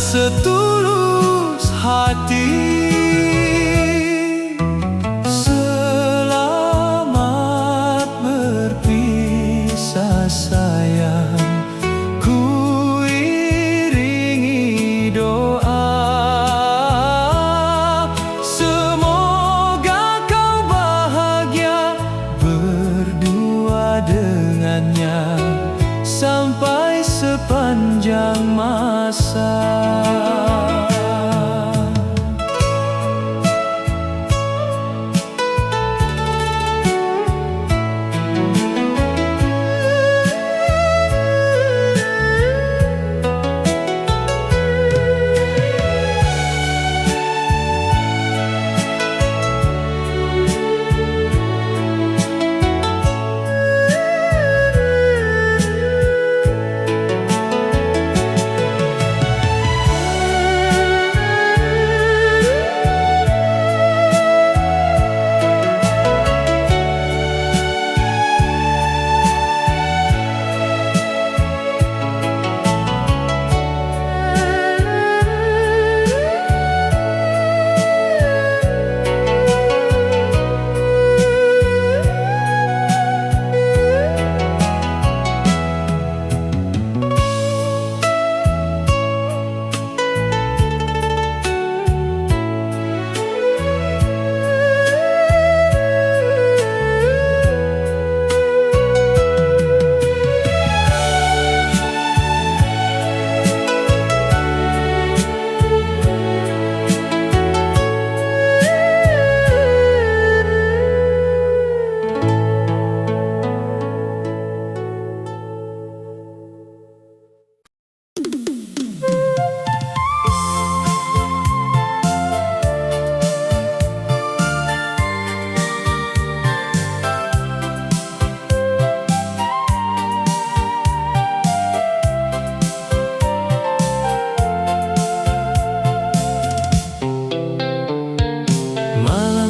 setulus hati. Selamat berpisah sayang, ku iringi doa. Semoga kau bahagia berdua dengannya sampai sepanjang masa.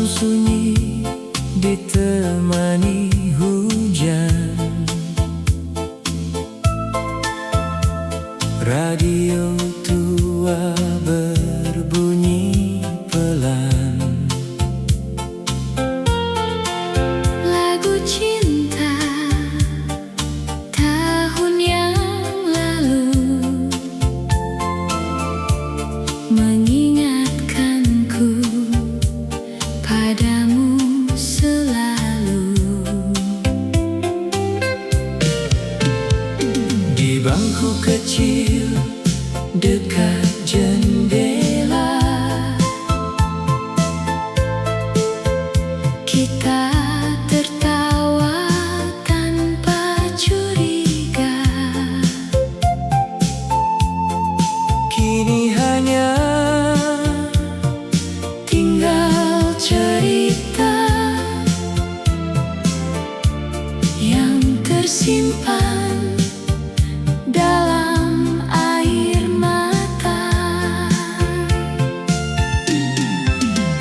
Sunyi ditemani hujan, radio tua berbunyi pelan. Lagu cinta tahun yang lalu mengingatkanku padamu selalu. Di bangku kecil dekat jendela, kita tertawa tanpa curiga. kini hanya Tinggal cerita yang tersimpan dalam air mata.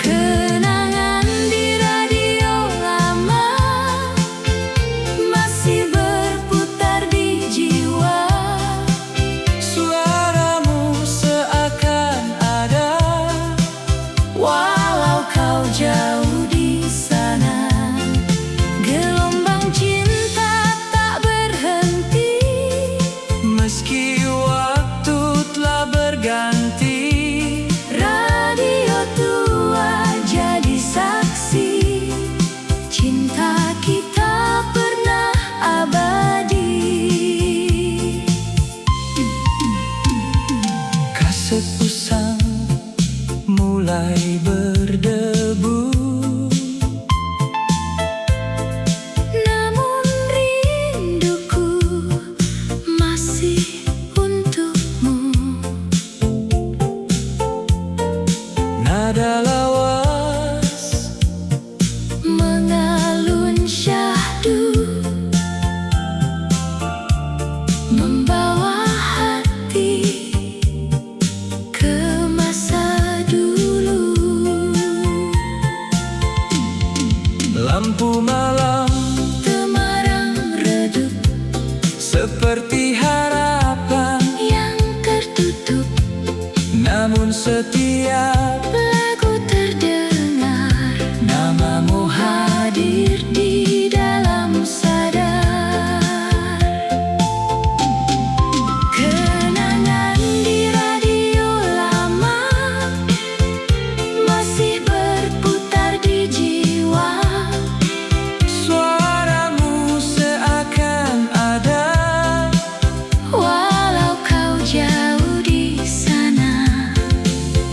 Kenangan di radio lama masih berputar di jiwa. suaramu seakan ada Walau kau jauh di sana, gelombang cinta tak berhenti. meski waktu telah berganti. Radio tua jadi saksi, cinta kita pernah abadi. Kaset usang mulai berdebu, Namun rinduku masih untukmu. nada lawas Mengalun syahdu, membawa hati ke masa dulu. setiap lagu terdengar, namamu hadir di dalam sadar. Kenangan di radio lama masih berputar di jiwa. suaramu seakan ada. Walau kau jauh di sana,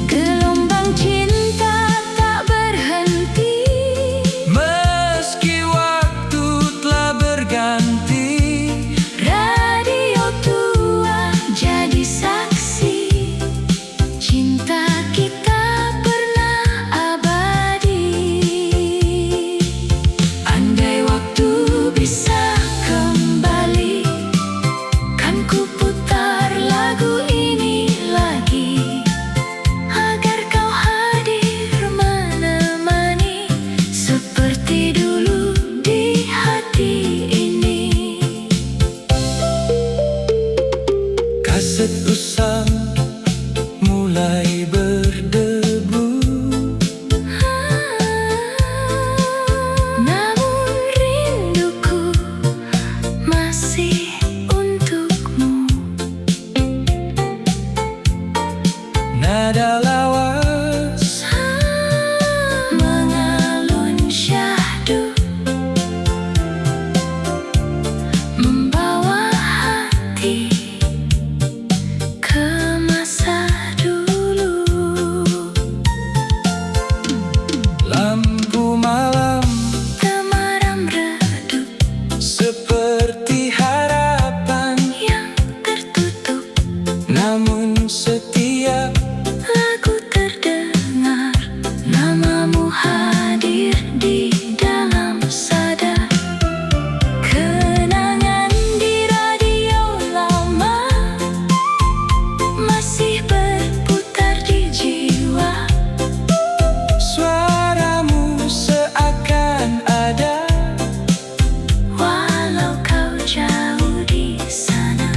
gelombang cinta tak berhenti. Meski waktu telah berganti, Radio tua jadi saksi, cinta kita pernah abadi. Andai waktu bisa kembali, kan ku putar lagu ini lagi, agar kau hadir menemani seperti dulu di hati ini. kaset usang mulai berdebu. Namun rinduku masih untukmu. Nada lawas Mengalun syahdu, membawa hati ke masa dulu. lampu malam Temaram redup seperti harapan, yang tertutup, namun setiap lagu terdengar, namamu hadir di dalam sadar. Kenangan di radio lama masih berputar di jiwa. suaramu seakan ada. Walau kau jauh di sana,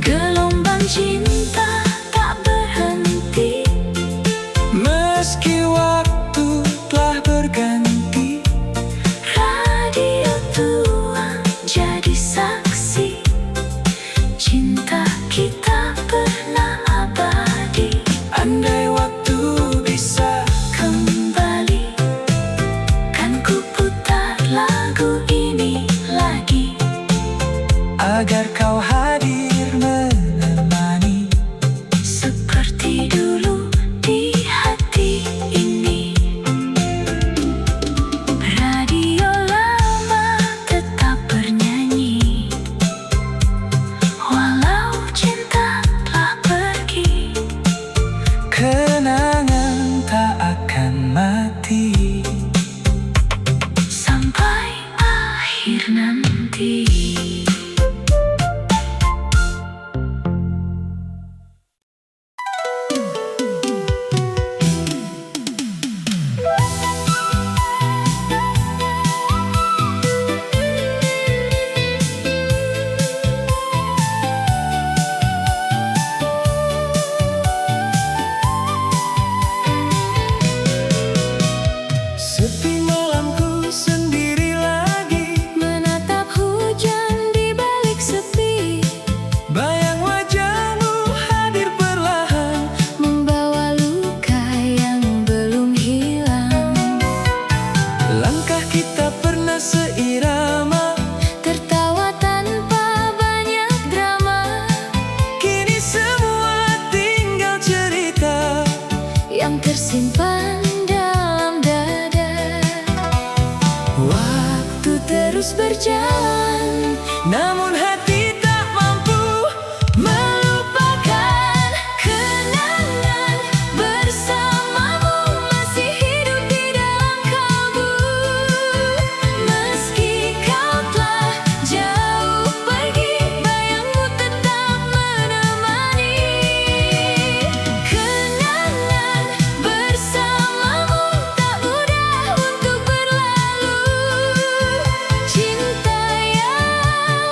gelombang cinta tak berhenti. Meski waktu telah berganti, Radio tua jadi saksi, cinta kita pernah abadi. andai waktu bisa, Kembali, kan ku putar lagu ini lagi, agar kau hadir menemani seperti dulu di hati ini. Radio lama tetap bernyanyi, walau cinta telah pergi. kenangan tak akan mati Sampai akhir nanti. sepi malamku sendiri lagi, Menatap hujan di balik sepi, bayang wajahmu hadir perlahan, membawa luka yang belum hilang. langkah kita pernah seirama, Tertawa tanpa banyak drama, kini semua tinggal cerita yang tersimpan dalam dada. Waktu terus berjalan, namun hati tak mampu melupakan kenangan bersamamu masih hidup di dalam kalbu. Meski kau telah jauh pergi, bayangmu tetap menemani. Kenangan bersamamu tak mudah untuk berlalu. Cinta yang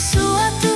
sesuatu